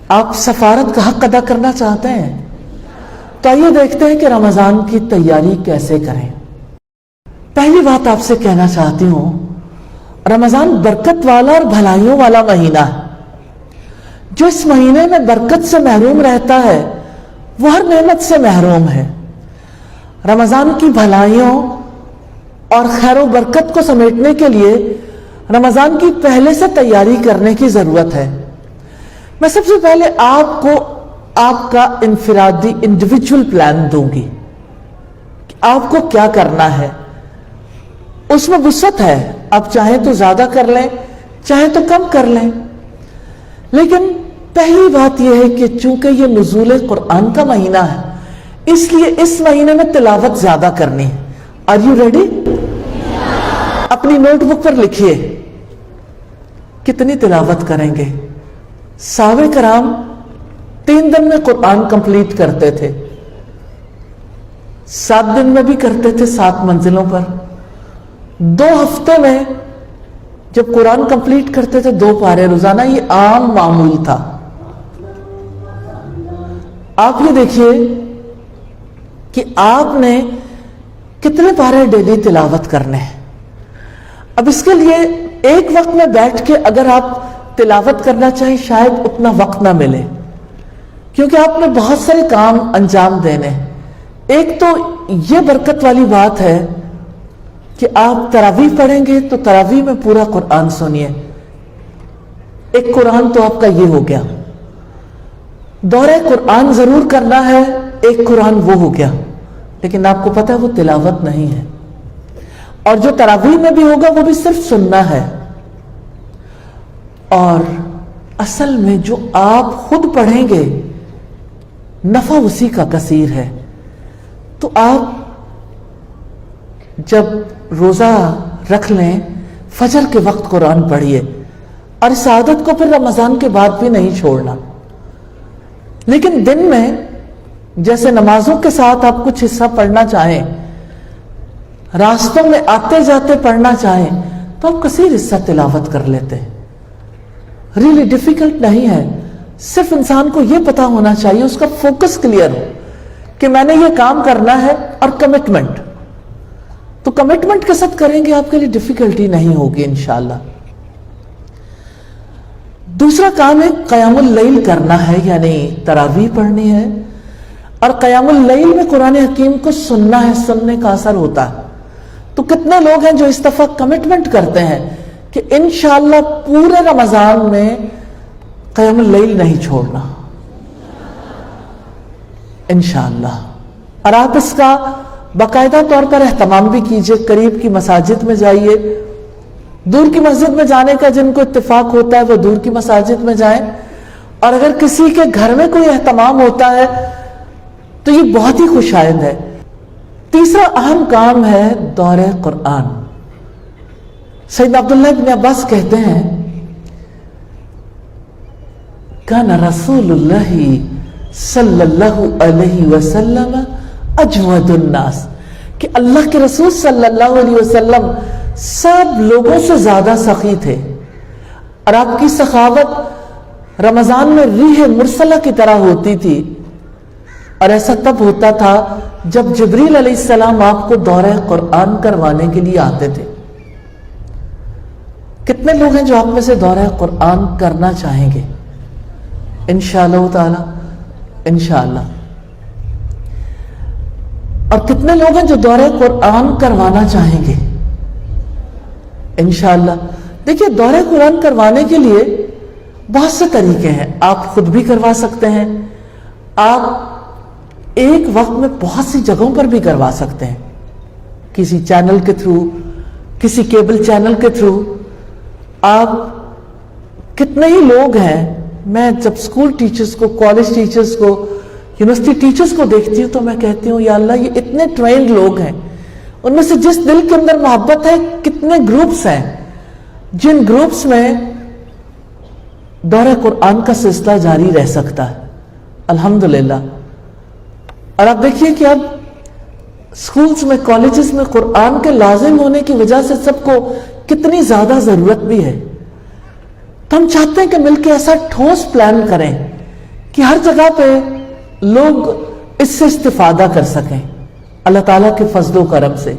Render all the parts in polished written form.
آپ سفارت کا حق ادا کرنا چاہتے ہیں تو آئیے دیکھتے ہیں کہ رمضان کی تیاری کیسے کریں۔ پہلی بات آپ سے کہنا چاہتی ہوں، رمضان برکت والا اور بھلائیوں والا مہینہ ہے۔ جو اس مہینے میں برکت سے محروم رہتا ہے وہ ہر نعمت سے محروم ہے۔ رمضان کی بھلائیوں اور خیر و برکت کو سمیٹنے کے لیے رمضان کی پہلے سے تیاری کرنے کی ضرورت ہے۔ میں سب سے پہلے آپ کو آپ کا انفرادی انڈیویجول پلان دوں گی کہ آپ کو کیا کرنا ہے۔ اس میں وسعت ہے، آپ چاہیں تو زیادہ کر لیں، چاہیں تو کم کر لیں، لیکن پہلی بات یہ ہے کہ چونکہ یہ نزول قرآن کا مہینہ ہے اس لیے اس مہینے میں تلاوت زیادہ کرنی ہے۔ Are you ready? اپنی نوٹ بک پر لکھیے کتنی تلاوت کریں گے۔ صحابہ کرام 3 دن میں قرآن کمپلیٹ کرتے تھے، 7 دن میں بھی کرتے تھے 7 منزلوں پر، 2 ہفتے میں جب قرآن کمپلیٹ کرتے تھے 2 پارے روزانہ، یہ عام معمول تھا۔ آپ یہ دیکھیے کہ آپ نے کتنے پارے ڈیلی تلاوت کرنے ہیں۔ اب اس کے لیے ایک وقت میں بیٹھ کے اگر آپ تلاوت کرنا چاہیں شاید اتنا وقت نہ ملے، کیونکہ آپ نے بہت سارے کام انجام دینے۔ ایک تو یہ برکت والی بات ہے کہ آپ تراویح پڑھیں گے تو تراویح میں پورا قرآن سنیے، ایک قرآن تو آپ کا یہ ہو گیا۔ دورہ قرآن ضرور کرنا ہے، ایک قرآن وہ ہو گیا، لیکن آپ کو پتہ ہے وہ تلاوت نہیں ہے، اور جو تراویح میں بھی ہوگا وہ بھی صرف سننا ہے۔ اور اصل میں جو آپ خود پڑھیں گے نفع اسی کا کثیر ہے۔ تو آپ جب روزہ رکھ لیں فجر کے وقت قرآن پڑھیے، اور اس عادت کو پھر رمضان کے بعد بھی نہیں چھوڑنا۔ لیکن دن میں جیسے نمازوں کے ساتھ آپ کچھ حصہ پڑھنا چاہیں، راستوں میں آتے جاتے پڑھنا چاہیں تو آپ کثیر حصہ تلاوت کر لیتے ہیں۔ ریلی ڈیفیکلٹ نہیں ہے، صرف انسان کو یہ پتا ہونا چاہیے، اس کا فوکس کلیئر ہو کہ میں نے یہ کام کرنا ہے، اور کمٹمنٹ تو کمٹمنٹ کے ساتھ کریں گے آپ کے لیے ڈیفیکلٹی نہیں ہوگی انشاءاللہ۔ دوسرا کام ہے قیام اللیل کرنا ہے، یعنی تراویح پڑھنی ہے، اور قیام اللیل میں قرآن حکیم کو سننا ہے، سننے کا اثر ہوتا ہے۔ تو کتنے لوگ ہیں جو اس دفعہ کمٹمنٹ کرتے ہیں کہ انشاءاللہ پورے رمضان میں قیام اللیل نہیں چھوڑنا انشاءاللہ، اور آپ اس کا باقاعدہ طور پر اہتمام بھی کیجئے۔ قریب کی مساجد میں جائیے، دور کی مسجد میں جانے کا جن کو اتفاق ہوتا ہے وہ دور کی مساجد میں جائیں، اور اگر کسی کے گھر میں کوئی اہتمام ہوتا ہے تو یہ بہت ہی خوشائند ہے۔ تیسرا اہم کام ہے دورہ قرآن۔ سیدنا عبداللہ بن عباس کہتے ہیں کان رسول اللہ صلی اللہ علیہ وسلم اجود الناس، کہ اللہ کے رسول صلی اللہ علیہ وسلم سب لوگوں سے زیادہ سخی تھے، اور آپ کی سخاوت رمضان میں ریح مرسلہ کی طرح ہوتی تھی، اور ایسا تب ہوتا تھا جب جبریل علیہ السلام آپ کو دورہ قرآن کروانے کے لیے آتے تھے۔ کتنے لوگ ہیں جو آپ میں سے دورہ قرآن کرنا چاہیں گے؟ انشاءاللہ تعالی انشاءاللہ۔ اور کتنے لوگ ہیں جو دورہ قرآن کروانا چاہیں گے؟ انشاءاللہ۔ دیکھیے دورہ قرآن کروانے کے لیے بہت سے طریقے ہیں، آپ خود بھی کروا سکتے ہیں، آپ ایک وقت میں بہت سی جگہوں پر بھی کروا سکتے ہیں، کسی چینل کے تھرو، کسی کیبل چینل کے تھرو۔ آپ کتنے ہی لوگ ہیں، میں جب سکول ٹیچرز کو، کالج ٹیچرز کو، یونیورسٹی ٹیچرز کو دیکھتی ہوں تو میں کہتی ہوں یا اللہ یہ اتنے ٹرینڈ لوگ ہیں، ان میں سے جس دل کے اندر محبت ہے، کتنے گروپس ہیں جن گروپس میں دورہ قرآن کا سلسلہ جاری رہ سکتا ہے الحمدللہ۔ اور آپ دیکھیے کہ اب स्कूल्स में, कॉलेजेस में कुरान के लाजिम होने की वजह से सबको कितनी ज्यादा जरूरत भी है। तो हम चाहते हैं कि मिलकर ऐसा ठोस प्लान करें कि हर जगह पे लोग इससे इस्तिफादा कर सकें। अल्लाह ताला के फजलो करम से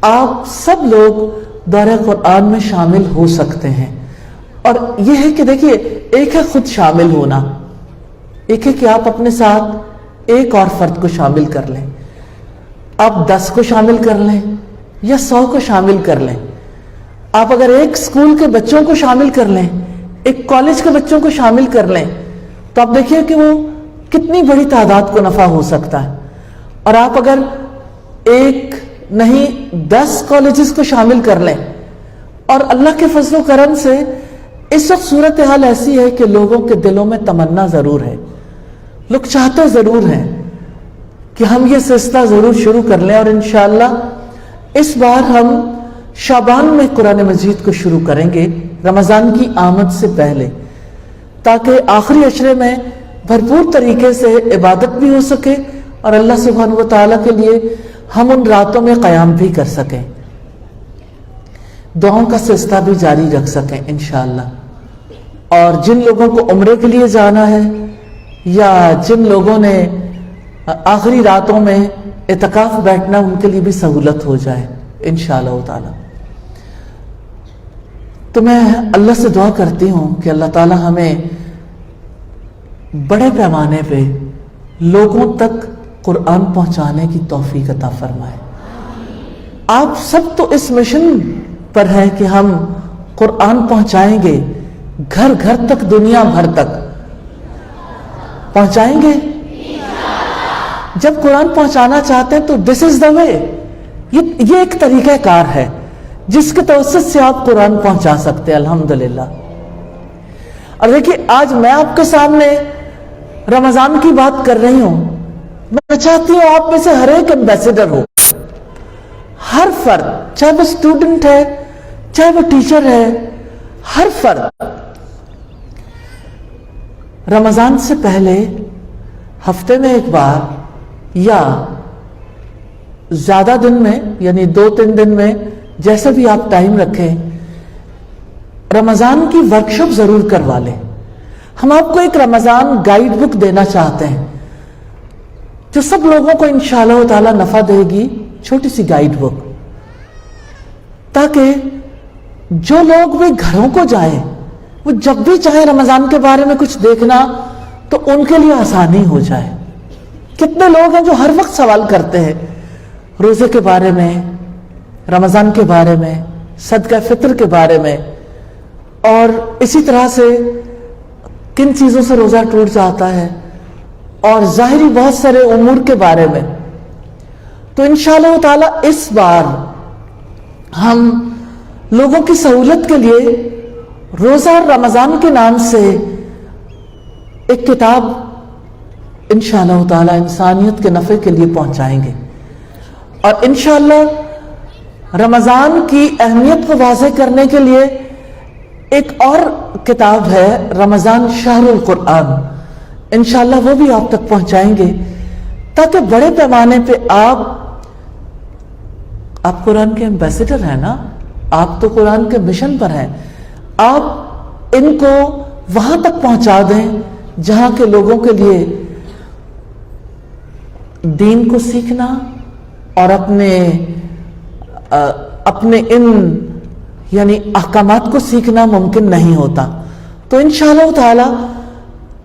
आप सब लोग दौरे कुरान में शामिल हो सकते हैं। और यह है कि देखिए, एक है खुद शामिल होना, एक है कि आप अपने साथ एक और फर्द को शामिल कर लें। आप 10 को शामिल कर लें या 100 को शामिल कर लें। आप अगर एक स्कूल के बच्चों को शामिल कर लें, एक कॉलेज के बच्चों को शामिल कर लें, तो आप देखिए कि वो कितनी बड़ी तादाद को नफा हो सकता है। और आप अगर एक नहीं 10 कॉलेजेस को शामिल कर लें, और अल्लाह के फजलो करम से इस वक्त सूरत हाल ऐसी है कि लोगों के दिलों में तमन्ना जरूर है, लोग चाहते जरूर हैं कि हम ये सिलसिला जरूर शुरू कर लें। और इंशाअल्लाह इस बार हम शाबान में कुरान मजीद को शुरू करेंगे, रमजान की आमद से पहले, ताकि आखिरी अशरे में भरपूर तरीके से इबादत भी हो सके और अल्लाह सुब्हानहू व तआला के लिए हम उन रातों में क़याम भी कर सकें, दुआओं का सिलसिला भी जारी रख सकें इंशाअल्लाह। और जिन लोगों को उम्रे के लिए जाना है या जिन लोगों ने आखिरी रातों में इतकाफ बैठना, उनके लिए भी सहूलत हो जाए इंशाअल्लाह ताला। तो मैं अल्लाह से दुआ करती हूं कि अल्लाह ताला हमें बड़े पैमाने पे लोगों तक कुरान पहुंचाने की तौफीक अता फरमाए। आप सब तो इस मिशन पर हैं कि हम कुरान पहुंचाएंगे, घर घर तक, दुनिया भर तक पहुंचाएंगे। जब कुरान पहुंचाना चाहते हैं तो दिस इज द वे, ये एक तरीका कार है जिसके तवस्सुत से आप कुरान पहुंचा सकते हैं अल्हम्दुलिल्लाह। और देखिए, आज मैं आपके सामने रमजान की बात कर रही हूं, मैं चाहती हूं आप में से हर एक एम्बेसडर हो, हर फर्द, चाहे वो स्टूडेंट है, चाहे वो टीचर है, हर फर्द रमजान से पहले हफ्ते में एक बार या ज्यादा दिन में, यानी 2-3 दिन में, जैसे भी आप टाइम रखें, रमजान की वर्कशॉप जरूर करवा लें। हम आपको एक रमजान गाइड बुक देना चाहते हैं जो सब लोगों को इंशाअल्लाह ताला नफा देगी, छोटी सी गाइड बुक, ताकि जो लोग भी घरों को जाए, वो जब भी चाहे रमजान के बारे में कुछ देखना, तो उनके लिए आसानी हो जाए। कितने लोग हैं जो हर वक्त सवाल करते हैं रोजे के बारे में, रमजान के बारे में, सदका फितर के बारे में, और इसी तरह से किन चीजों से रोजा टूट जाता है, और जाहिरी बहुत सारे उमूर के बारे में। तो इंशाअल्लाह ताला इस बार हम लोगों की सहूलत के लिए रोजा रमजान के नाम से एक किताब इंशाअल्लाह ताला इंसानियत के नफे के लिए पहुंचाएंगे। और इंशाअल्लाह रमजान की अहमियत को वाज़ेह करने के लिए एक और किताब है, रमजान शहरुल कुरान, इंशाअल्लाह वो भी आप तक पहुंचाएंगे, ताकि बड़े पैमाने पे आप कुरान के एम्बेसडर हैं ना, आप तो कुरान के मिशन पर हैं, आप इनको वहां तक पहुंचा दें जहां के लोगों के लिए दीन को सीखना और अपने इन यानी अहकामात को सीखना मुमकिन नहीं होता। तो इंशाअल्लाह ताला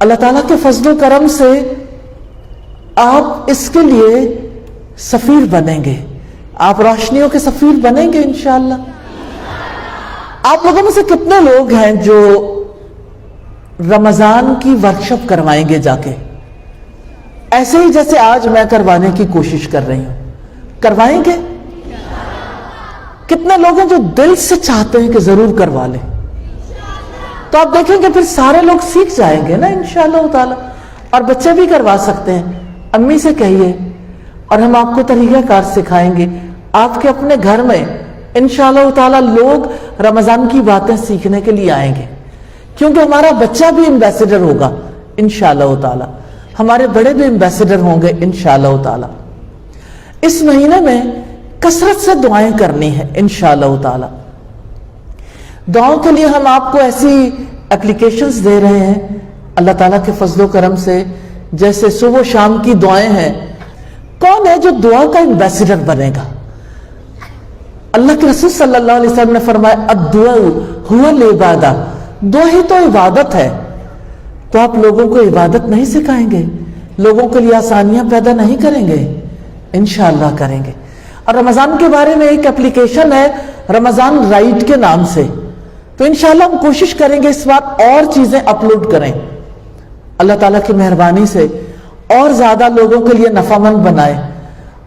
अल्लाह ताला के फजल करम से आप इसके लिए सफीर बनेंगे, आप रोशनियों के सफीर बनेंगे इंशाअल्लाह। आप लोगों में से कितने लोग हैं जो रमजान की वर्कशॉप करवाएंगे जाके, ऐसे ही जैसे आज मैं करवाने की कोशिश कर रही हूं, करवाएंगे? कितने लोग हैं जो दिल से चाहते हैं कि जरूर करवा लें? तो आप देखेंगे फिर सारे लोग सीख जाएंगे ना इंशाअल्लाह ताला। और बच्चे भी करवा सकते हैं, अम्मी से कहिए और हम आपको तरीकाकार सिखाएंगे। आपके अपने घर में इंशाअल्लाह ताला लोग रमजान की बातें सीखने के लिए आएंगे, क्योंकि हमारा बच्चा भी एम्बेसडर होगा इंशाअल्लाह ताला, हमारे बड़े भी एम्बेसडर होंगे इंशाअल्लाह ताला। इस महीने में कसरत से दुआएं करनी है इंशाअल्लाह ताला। दुआओं के लिए हम आपको ऐसी एप्लीकेशंस दे रहे हैं अल्लाह ताला के फजलो करम से, जैसे सुबह शाम की दुआएं हैं। कौन है जो दुआ का एम्बेसडर बनेगा? अल्लाह के रसूल सल्लल्लाहु अलैहि वसल्लम ने फरमाया अद्दुआ हुवल इबादा, दुआ ही तो इबादत है। तो आप लोगों को इबादत नहीं सिखाएंगे, लोगों के लिए आसानियां पैदा नहीं करेंगे? इंशाअल्लाह करेंगे। और रमजान के बारे में एक एप्लीकेशन है रमजान राइट के नाम से, तो इंशाअल्लाह हम कोशिश करेंगे इस बार और चीजें अपलोड करें, अल्लाह ताला की मेहरबानी से और ज्यादा लोगों के लिए नफामंद बनाए।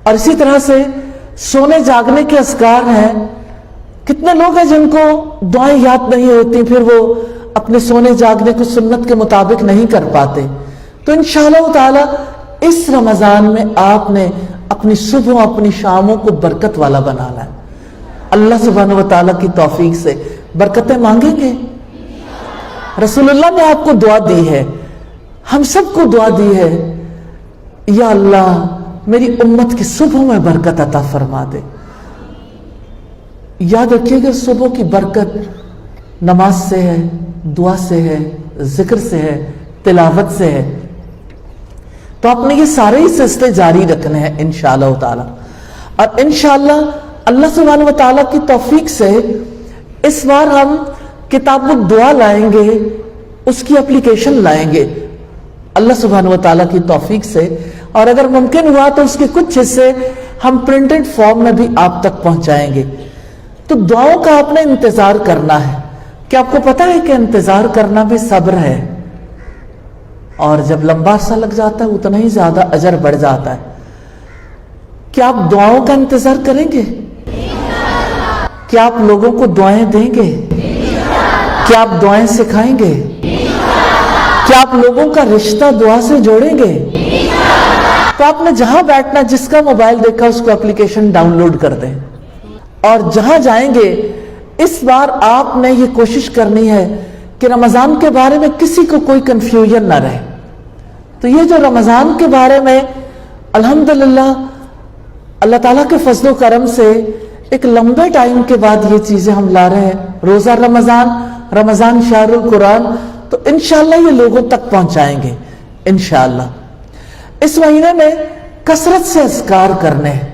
और इसी तरह से सोने जागने के अस्कार हैं। कितने लोग हैं जिनको दुआएं याद नहीं होती, फिर वो अपने सोने जागने को सुन्नत के मुताबिक नहीं कर पाते। तो इंशाअल्लाह ताला इस रमजान में आपने अपनी सुबह अपनी शामों को बरकत वाला बनाना है। अल्लाह सुब्हानहू व तआला की तौफीक से बरकतें मांगेंगे। रसूलुल्लाह ने आपको दुआ दी है, हम सबको दुआ दी है, या अल्लाह मेरी उम्मत की सुबह में बरकत अता फरमा दे। याद रखिएगा सुबह की बरकत नमाज से है, दुआ से है, जिक्र से है, तिलावत से है। तो आपने ये सारे ही सिलसिले जारी रखने हैं इंशाअल्लाह ताला। और इंशाअल्लाह अल्लाह सुब्हानहू व तआला की तौफीक से इस बार हम किताब दुआ लाएंगे, उसकी एप्लीकेशन लाएंगे अल्लाह सुब्हानहू व तआला की तौफीक से। और अगर मुमकिन हुआ तो उसके कुछ हिस्से हम प्रिंटेड फॉर्म में भी आप तक पहुंचाएंगे। तो दुआओं का आपने इंतजार करना है। कि आपको पता है कि इंतजार करना भी सब्र है, और जब लंबा सा लग जाता है उतना ही ज्यादा अजर बढ़ जाता है। क्या आप दुआओं का इंतजार करेंगे? क्या आप लोगों को दुआएं देंगे? क्या आप दुआएं सिखाएंगे? क्या आप लोगों का रिश्ता दुआ से जोड़ेंगे? तो आपने जहां बैठना, जिसका मोबाइल देखा उसको एप्लीकेशन डाउनलोड कर दें। और जहां जाएंगे इस बार आपने ये कोशिश करनी है कि रमजान के बारे में किसी को कोई कंफ्यूजन ना रहे। तो ये जो रमजान के बारे में अल्हम्दुलिल्लाह अल्लाह ताला के फजलो करम से एक लंबे टाइम के बाद ये चीजें हम ला रहे हैं। रोजा रमजान, रमजान शहरुल कुरान, तो इंशाअल्लाह ये लोगों तक पहुंचाएंगे इंशाअल्लाह। इस महीने में कसरत से अज़कार करने हैं,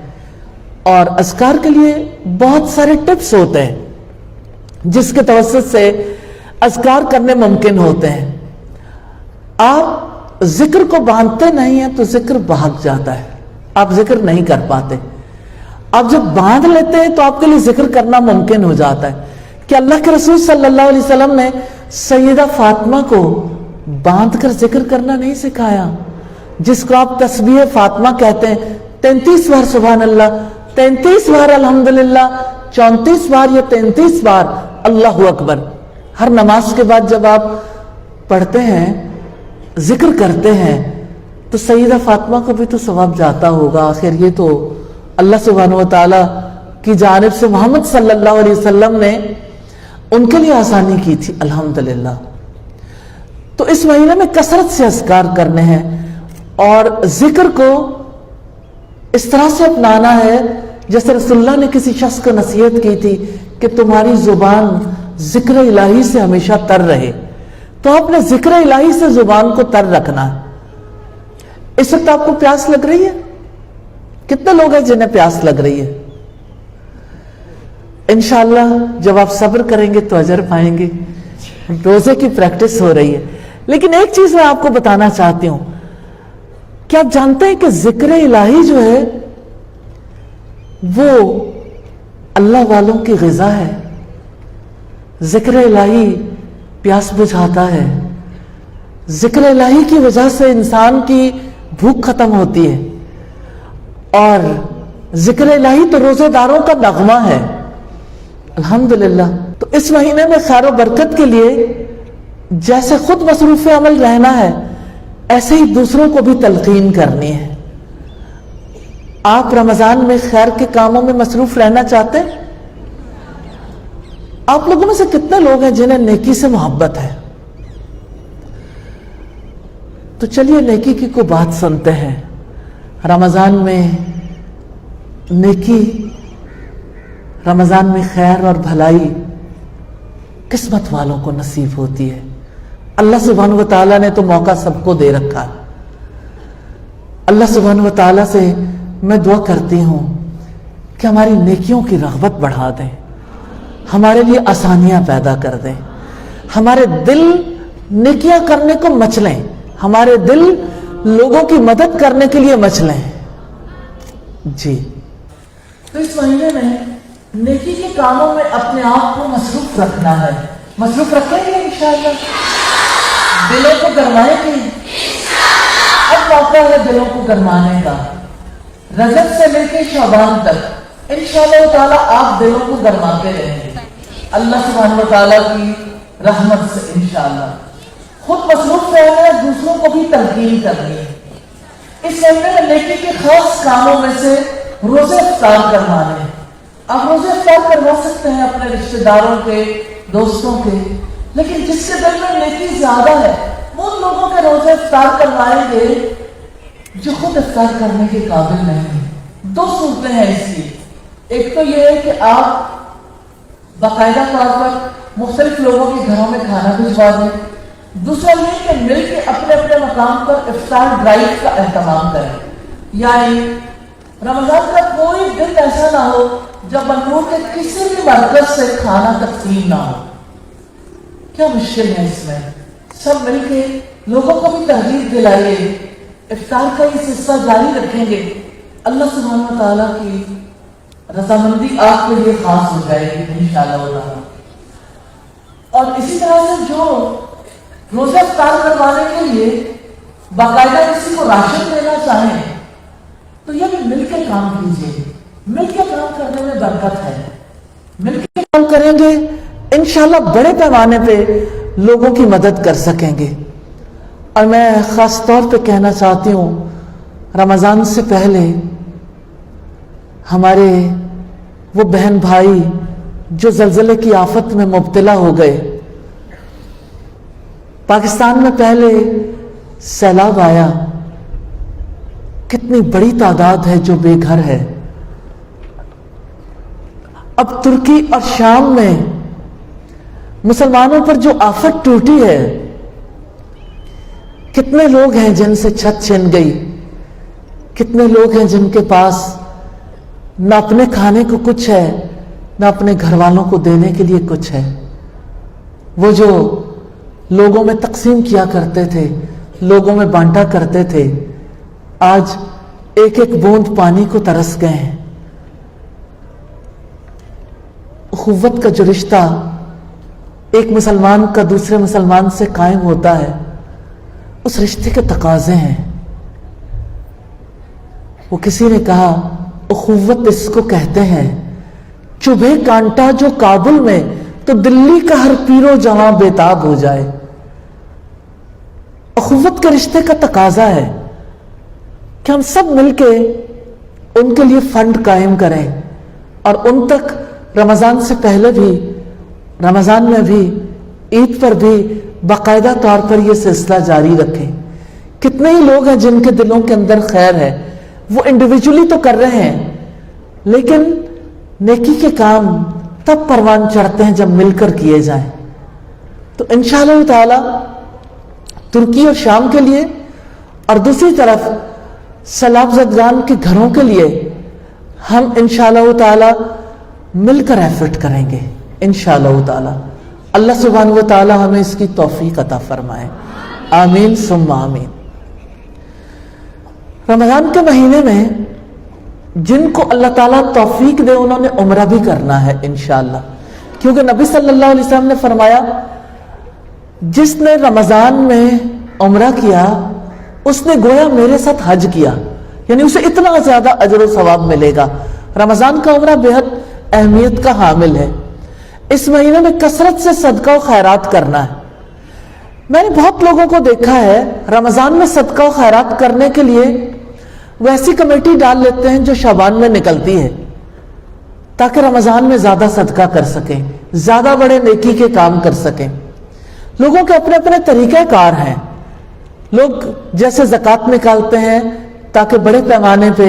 और अज़कार के लिए बहुत सारे टिप्स होते हैं जिसके तवज्जुह से अज़कार करने मुमकिन होते हैं। आप जिक्र को बांधते नहीं हैं तो जिक्र भाग जाता है, आप जिक्र नहीं कर पाते। आप जब बांध लेते हैं तो आपके लिए जिक्र करना मुमकिन हो जाता है। कि अल्लाह के रसूल सल्लल्लाहु अलैहि वसल्लम ने सैयदा फातिमा को बांधकर जिक्र करना नहीं सिखाया, जिसको आप तस्बीह फातिमा कहते हैं। 33 बार सुभान अल्लाह, 33 बार अल्हम्दुलिल्लाह, 34 बार या 33 बार अल्लाहु अकबर। हर नमाज के बाद जब आप पढ़ते हैं, जिक्र करते हैं, तो सैयदा फातिमा को भी तो सवाब जाता होगा। आखिर ये तो अल्लाह सुब्हानहू व तआला की जानिब से मोहम्मद सल्लल्लाहु अलैहि वसल्लम ने उनके लिए आसानी की थी, अल्हम्दुलिल्लाह। तो इस महीने में कसरत से अज़कार करने हैं, और जिक्र को इस तरह से अपनाना है जैसे रसूलुल्लाह ने किसी शख्स को नसीहत की थी कि तुम्हारी जुबान जिक्र इलाही से हमेशा तर रहे। तो आपने जिक्र इलाही से जुबान को तर रखना है। इस वक्त आपको प्यास लग रही है? कितने लोग हैं जिन्हें प्यास लग रही है? इंशाअल्लाह जब आप सब्र करेंगे तो अजर पाएंगे। रोजे की प्रैक्टिस हो रही है। लेकिन एक चीज मैं आपको बताना चाहती हूं, क्या आप जानते हैं कि जिक्र इलाही जो है वो अल्लाह वालों की ग़िज़ा है। जिक्र इलाही प्यास बुझाता है। जिक्र इलाही की वजह से इंसान की भूख खत्म होती है, और जिक्र इलाही तो रोजेदारों का नगमा है, अल्हम्दुलिल्लाह। तो इस महीने में खैर व बरकत के लिए जैसे खुद मसरूफ अमल रहना है, ऐसे ही दूसरों को भी तलकीन करनी है। आप रमजान में खैर के कामों में मसरूफ रहना चाहते हैं? आप लोगों में से कितने लोग हैं जिन्हें नेकी से मोहब्बत है? तो चलिए नेकी की कोई बात सुनते हैं। रमजान में नेकी, रमजान में खैर और भलाई किस्मत वालों को नसीब होती है। अल्लाह सुब्हानहू व तआला ने तो मौका सबको दे रखा है। अल्लाह सुब्हानहू व तआला से मैं दुआ करती हूं कि हमारी नेकियों की रग़बत बढ़ा दें, हमारे लिए आसानियां पैदा कर दें, हमारे दिल नेकियां करने को मचलें, हमारे दिल लोगों की मदद करने के लिए मचलें। जी, तो इस महीने में नेकी के कामों में अपने आप को मसरूफ रखना है। मसरूफ रखेंगे इंशाअल्लाह, दिलों को गरमाएंगे। अब मौका है दिलों को गरमाने का। रजब से लेकर शाबान तक इंशाअल्लाह ताला आप दिलों को गरमाते रहेंगे अल्लाह सुब्हानहू व तआला की रहमत से। इंशाअल्लाह खुद मसरूफ रहना है, दूसरों को भी तलकीन करनी है। इस महीने में नेकी के खास कामों में से रोजे इफ्तार करवाने। आप रोजे इफ्तार करवा सकते हैं अपने रिश्तेदारों के, दोस्तों के, लेकिन जिसके दिल में नेकी ज्यादा है वो उन लोगों के रोजे इफ्तार करवाएंगे जो खुद इफ्तार करने के काबिल नहीं है। दो सूरतें हैं इसकी। एक तो यह है कि आप बाकायदा तौर पर मुख्तलिफ लोगों के घरों में खाना भिजवा दें। दूसरा ये कि मिलकर अपने अपने मकाम पर इफ्तार ड्राइव का एहतमाम करें। यानी रमजान का कोई दिन ऐसा ना हो जब बनूर के किसी भी मरकज से खाना तकसीम ना हो। क्या मुश्किल है इसमें। सब मिलकर लोगों को भी तरगीब दिलाइए, इफ्तार का ये सिलसिला जारी रखेंगे। अल्लाह सुब्हानहू व तआला की रजामंदी आपके लिए खास हो जाएगी इंशाअल्लाह। और इसी तरह से जो रोजा इफ्तार करवाने के लिए बाकायदा किसी को राशन देना चाहें तो यह भी मिलकर काम कीजिए। मिलकर काम करने में बरकत है। मिलकर काम करेंगे इंशाअल्लाह बड़े पैमाने पे लोगों की मदद कर सकेंगे। और मैं खास तौर पे कहना चाहती हूँ, रमजान से पहले हमारे वो बहन भाई जो ज़लज़ले की आफत में मुब्तला हो गए, पाकिस्तान में पहले सैलाब आया, कितनी बड़ी तादाद है जो बेघर है। अब तुर्की और शाम में मुसलमानों पर जो आफत टूटी है, कितने लोग हैं जिनसे छत छिन गई, कितने लोग हैं जिनके पास न अपने खाने को कुछ है न अपने घर वालों को देने के लिए कुछ है। वो जो लोगों में तकसीम किया करते थे, लोगों में बांटा करते थे, आज एक एक बूंद पानी को तरस गए हैं। उखुव्वत का जो रिश्ता एक मुसलमान का दूसरे मुसलमान से कायम होता है, उस रिश्ते के तकाजे हैं। वो किसी ने कहा उखुव्वत इसको कहते हैं, चुभे कांटा जो काबुल में तो दिल्ली का हर पीरो जवां बेताब हो जाए। उखुव्वत के रिश्ते का तकाजा है कि हम सब मिलके उनके लिए फंड कायम करें और उन तक रमजान से पहले भी, रमजान में भी, ईद पर भी बाकायदा तौर पर यह सिलसिला जारी रखें। कितने ही लोग हैं जिनके दिलों के अंदर खैर है, वो इंडिविजुअली तो कर रहे हैं, लेकिन नेकी के काम तब परवान चढ़ते हैं जब मिलकर किए जाएं। तो इंशाअल्लाह ताला तुर्की और शाम के लिए और दूसरी तरफ सैलाब ज़दगान के घरों के लिए हम इंशाअल्लाह ताला मिलकर एफर्ट करेंगे इंशाअल्लाह ताला। अल्लाह सुब्हानहू व तआला हमें इसकी तौफीक अता फरमाए। आमीन सुम्मा आमीन। रमजान के महीने में जिनको अल्लाह ताला तौफीक दे उन्होंने उम्रा भी करना है इंशाअल्लाह, क्योंकि नबी सल्लल्लाहु अलैहि वसल्लम ने फरमाया जिसने रमजान में उम्रा किया उसने गोया मेरे साथ हज किया, यानी उसे इतना ज्यादा अजर व सवाब मिलेगा। रमजान का उम्रा बेहद अहमियत का हामिल है। इस महीने में कसरत से सदका व खैरात करना है। मैंने बहुत लोगों को देखा है रमजान में सदका व खैरात करने के लिए वैसी कमेटी डाल लेते हैं जो शाबान में निकलती है, ताकि रमजान में ज्यादा सदका कर सकें, ज्यादा बड़े नेकी के काम कर सकें। लोगों के अपने अपने तरीके कार हैं। लोग जैसे ज़कात निकालते हैं ताकि बड़े पैमाने पे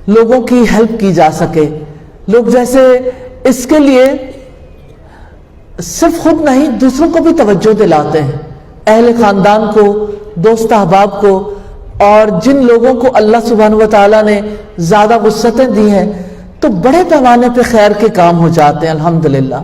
لوگوں کی ہیلپ کی جا سکے. لوگ جیسے اس کے لیے صرف خود نہیں دوسروں کو بھی توجہ دلاتے ہیں، اہل خاندان کو، دوست احباب کو، اور جن لوگوں کو اللہ سبحانہ و تعالیٰ نے زیادہ وسعتیں دی ہیں تو بڑے پیمانے پہ خیر کے کام ہو جاتے ہیں الحمدللہ.